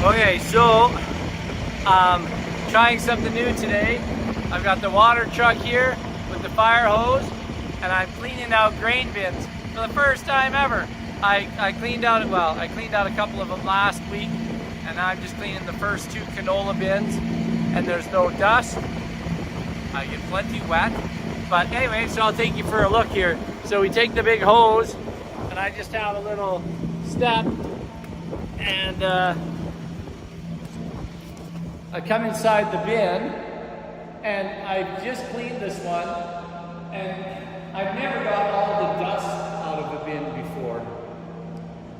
Okay, so trying something new today. I've got the water truck here with the fire hose, and I'm cleaning out grain bins for the first time ever. I cleaned out a couple of them last week, and I'm just cleaning the first 2 canola bins, and there's no dust. I get plenty wet, but anyway, so I'll take you for a look here. So we take the big hose, and I just have a little step, and I come inside the bin, and I've just cleaned this one, and I've never got all the dust out of a bin before.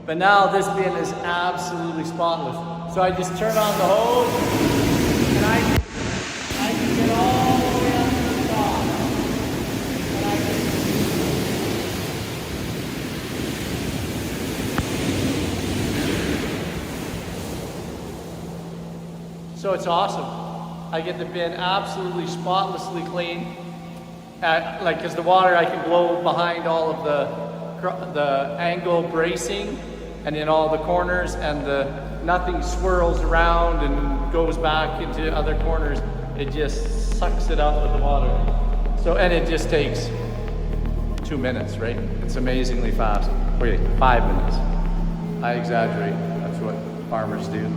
But now this bin is absolutely spotless. So I just turn on the hose, and I can get all the way up to the top. And so it's awesome. I get the bin absolutely spotlessly clean. Because the water I can blow behind all of the angle bracing and in all the corners, and nothing swirls around and goes back into other corners. It just sucks it up with the water. So, and it just takes 2 minutes, right? It's amazingly fast. Wait, 5 minutes. I exaggerate. That's what farmers do.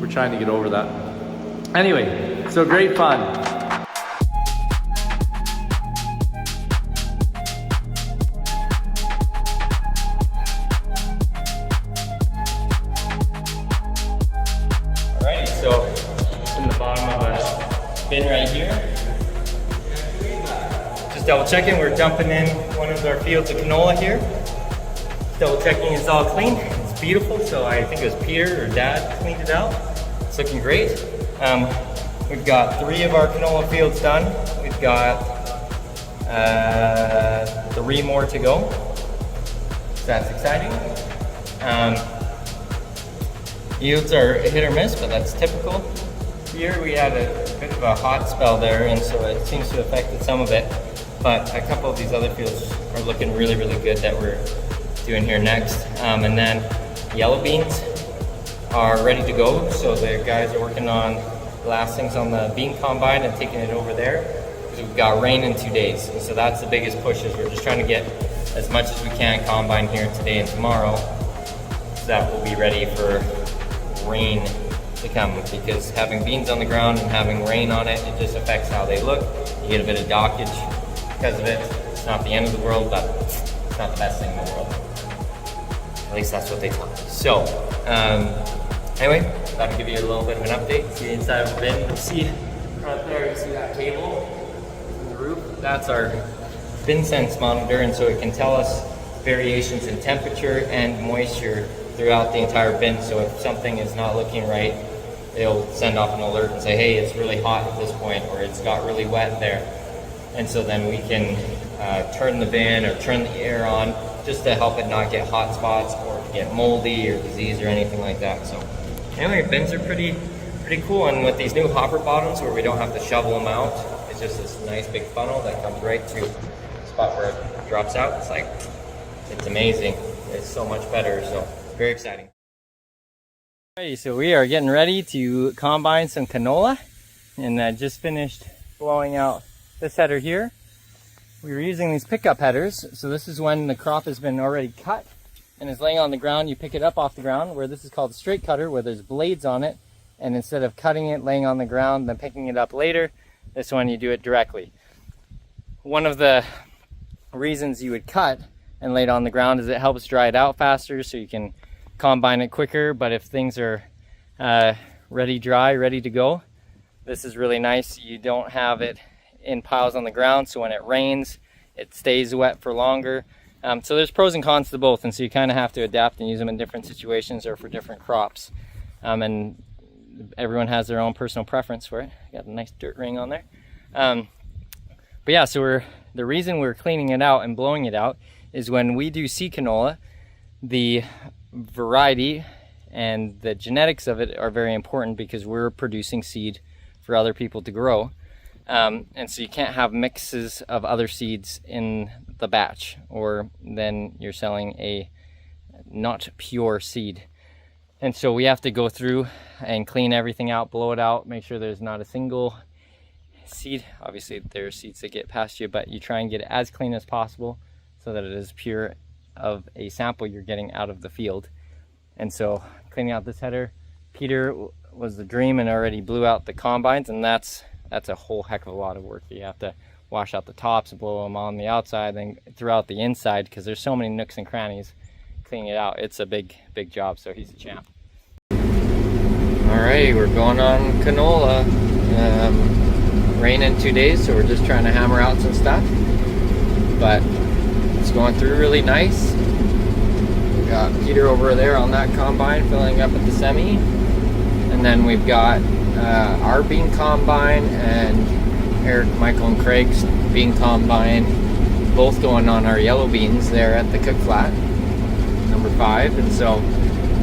We're trying to get over that. Anyway, so great fun. So it's in the bottom of a bin right here. Just double checking, we're dumping in one of our fields of canola here. Double checking it's all clean. It's beautiful. So I think it was Peter or Dad cleaned it out. It's looking great. We've got 3 of our canola fields done. We've got 3 more to go. So that's exciting. Yields are hit or miss, but that's typical. Here we had a bit of a hot spell there, and so it seems to have affected some of it. But a couple of these other fields are looking really, really good that we're doing here next. And then yellow beans are ready to go. So the guys are working on lastings on the bean combine and taking it over there. Because we've got rain in 2 days. And so that's the biggest push, is we're just trying to get as much as we can combine here today and tomorrow. So that we'll be ready for rain to come, because having beans on the ground and having rain on it, it just affects how they look. You get a bit of dockage because of it. It's not the end of the world, but it's not the best thing in the world. At least that's what they tell me. So, anyway, thought I'd give you a little bit of an update. See the inside of the bin. You see right there, you see that cable in the roof? That's our bin sense monitor, and so it can tell us variations in temperature and moisture throughout the entire bin. So if something is not looking right, it'll send off an alert and say, hey, it's really hot at this point, or it's got really wet there. And so then we can turn the bin or turn the air on just to help it not get hot spots or get moldy or disease or anything like that. So anyway, bins are pretty cool. And with these new hopper bottoms where we don't have to shovel them out, it's just this nice big funnel that comes right to the spot where it drops out. It's amazing. It's so much better. So very exciting. Alrighty, so we are getting ready to combine some canola, and I just finished blowing out this header here. We were using these pickup headers, so this is when the crop has been already cut and is laying on the ground. You pick it up off the ground, where this is called a straight cutter, where there's blades on it, and instead of cutting it, laying on the ground, then picking it up later, this one you do it directly. One of the reasons you would cut and lay it on the ground is it helps dry it out faster, so you can combine it quicker. But if things are ready to go, this is really nice. You don't have it in piles on the ground, so when it rains it stays wet for longer. So there's pros and cons to both, and so you kind of have to adapt and use them in different situations or for different crops. And everyone has their own personal preference for it. Got a nice dirt ring on there. But yeah, so the reason we're cleaning it out and blowing it out is when we do seed canola, the variety and the genetics of it are very important, because we're producing seed for other people to grow. And so you can't have mixes of other seeds in the batch, or then you're selling a not pure seed. And so we have to go through and clean everything out, blow it out, make sure there's not a single seed. Obviously there are seeds that get past you, but you try and get it as clean as possible so that it is pure of a sample you're getting out of the field. And so cleaning out this header, Peter was the dream and already blew out the combines, and that's a whole heck of a lot of work. You have to wash out the tops, blow them on the outside, then throughout the inside, because there's so many nooks and crannies. Cleaning it out, it's a big job, so he's a champ. Alright, we're going on canola. Rain in 2 days, so we're just trying to hammer out some stuff, but it's going through really nice. We got Peter over there on that combine filling up at the semi, and then we've got our bean combine and Eric, Michael, and Craig's bean combine, both going on our yellow beans there at the cook flat, number 5. And so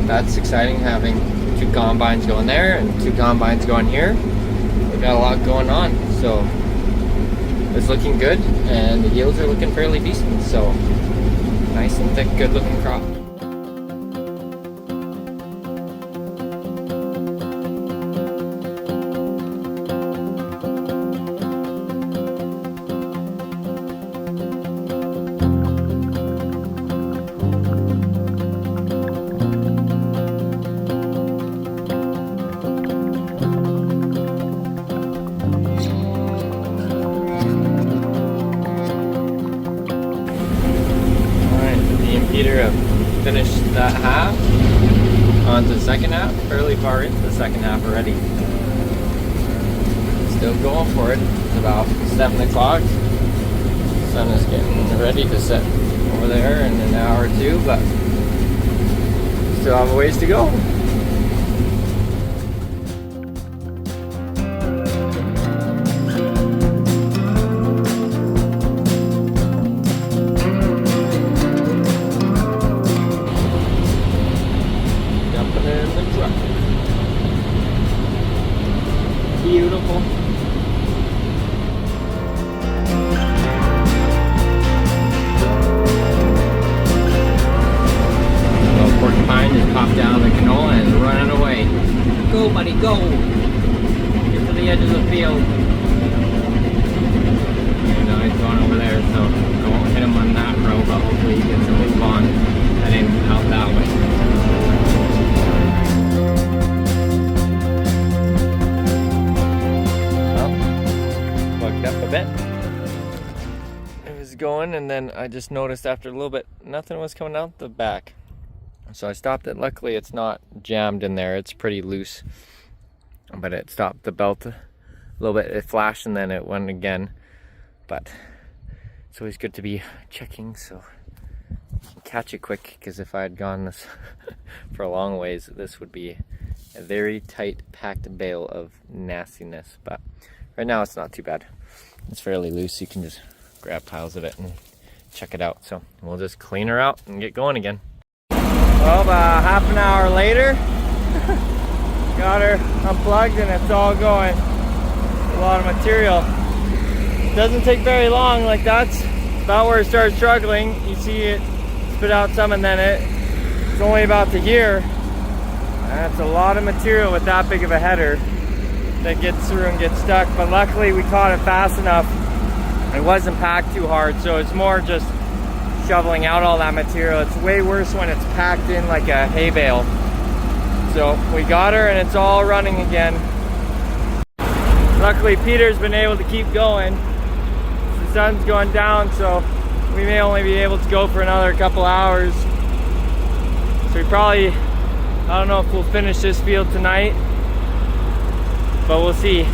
that's exciting, having 2 combines going there and 2 combines going here. We've got a lot going on, so it's looking good, and the yields are looking fairly decent. So nice and thick, good looking crop. Peter have finished that half, on to the second half, fairly far into the second half already. Still going for it. It's about 7 o'clock. Sun is getting ready to set over there in an hour or 2, but still have a ways to go. Beautiful. Little porcupine just popped down the canola and is running away. Go, buddy, go! Get to the edge of the field. And he's going over there, so I won't hit him on that row, but hopefully he gets to move on, heading out that way. Up a bit. It was going, and then I just noticed after a little bit nothing was coming out the back, so I stopped it. Luckily it's not jammed in there, it's pretty loose, but it stopped the belt a little bit. It flashed and then it went again, but it's always good to be checking so you can catch it quick, because if I had gone this for a long ways, this would be a very tight packed bale of nastiness. But right now it's not too bad. It's fairly loose. You can just grab piles of it and check it out. So we'll just clean her out and get going again. Well, about half an hour later, got her unplugged and it's all going. A lot of material. Doesn't take very long. Like, that's about where it started struggling. You see it spit out some, and then it's only about to here. That's a lot of material with that big of a header that gets through and gets stuck, but luckily we caught it fast enough. It wasn't packed too hard, so it's more just shoveling out all that material. It's way worse when it's packed in like a hay bale. So we got her and it's all running again. Luckily Peter's been able to keep going. The sun's going down, so we may only be able to go for another couple hours. So we probably, I don't know if we'll finish this field tonight, but we'll see.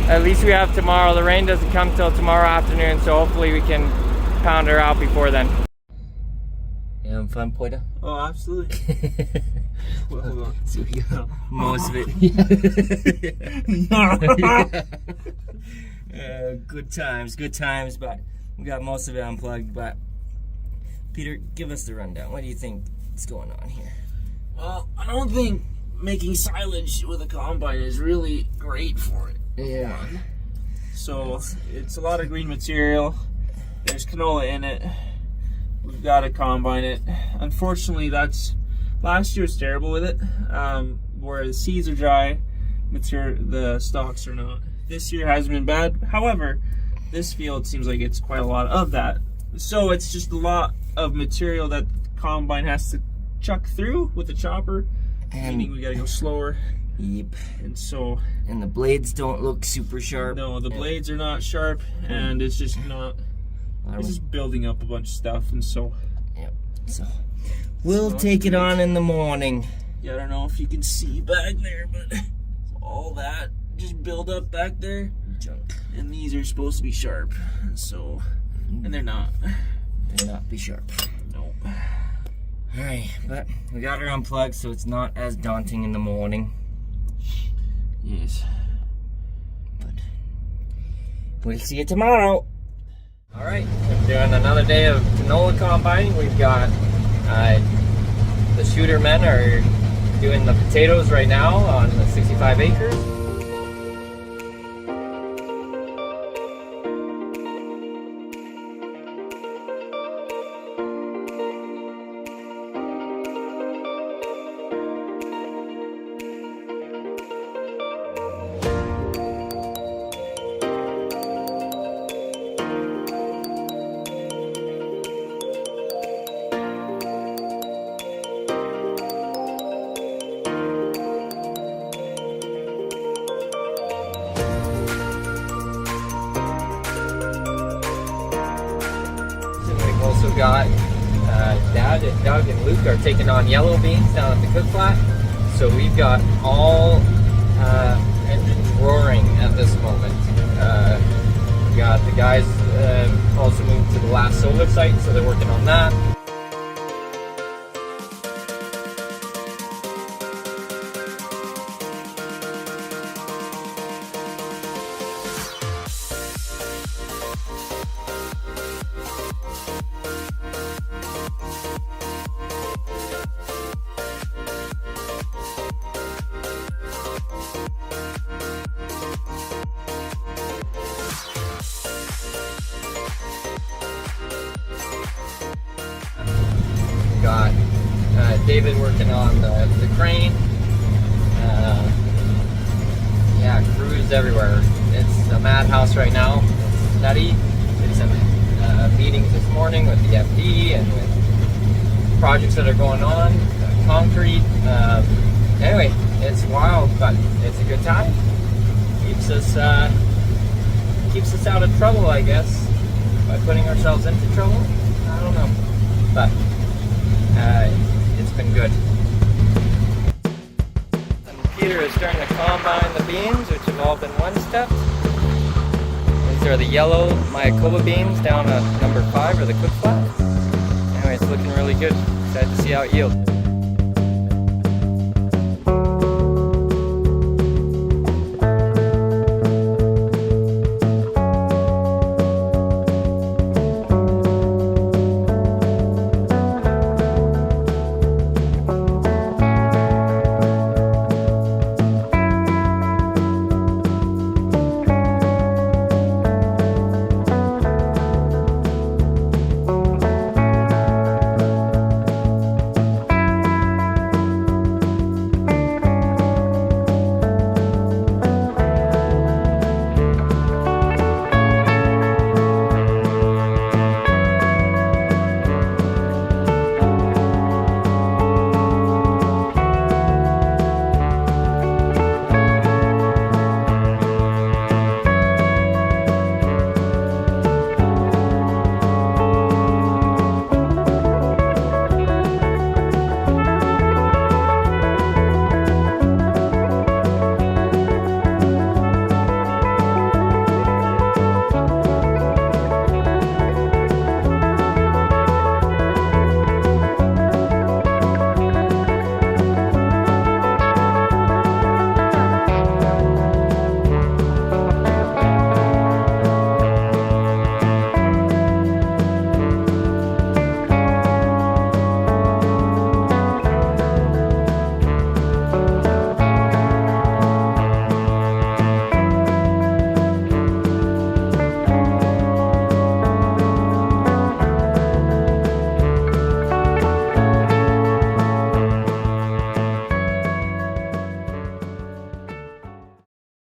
At least we have tomorrow. The rain doesn't come till tomorrow afternoon, so hopefully we can pound her out before then. You having fun, Poita? Oh, absolutely. Well, hold on. So we got most of it. Good times, but we got most of it unplugged. But Peter, give us the rundown. What do you think is going on here? Well, I don't think making silage with a combine is really great for it. Yeah. So it's a lot of green material. There's canola in it. We've got to combine it. Unfortunately, that's Last year was terrible with it, where the seeds are dry, the stalks are not. This year hasn't been bad. However, this field seems like it's quite a lot of that. So it's just a lot of material that the combine has to chuck through with the chopper, meaning we gotta go slower. Yep. And so... And the blades don't look super sharp. No, the blades are not sharp, and it's just not... It's just building up a bunch of stuff, and so... Yep. So, we'll take it on in the morning. Yeah, I don't know if you can see back there, but all that just build up back there. Junk. And these are supposed to be sharp, so... And they're not. They'll not be sharp. Nope. Alright, but we got her unplugged, so it's not as daunting in the morning. Yes. But we'll see you tomorrow. Alright, we're doing another day of canola combining. We've got the shooter men are doing the potatoes right now on the 65 acres. We've also got Dad and Doug and Luke are taking on yellow beans down at the cook flat. So we've got all engines roaring at this moment. We got the guys also moved to the last solar site, so they're working on that. Got David working on the crane. Yeah, crews everywhere. It's a madhouse right now. It's nutty. Did some meetings this morning with the FD and with projects that are going on, concrete. Anyway, it's wild, but it's a good time. Keeps us out of trouble, I guess, by putting ourselves into trouble. I don't know, but it's been good. And Peter is starting to combine the beans, which have all been one-stepped. These are the yellow Mayakoba beans down at number 5 or the cook flat. Anyway, it's looking really good. Excited to see how it yields.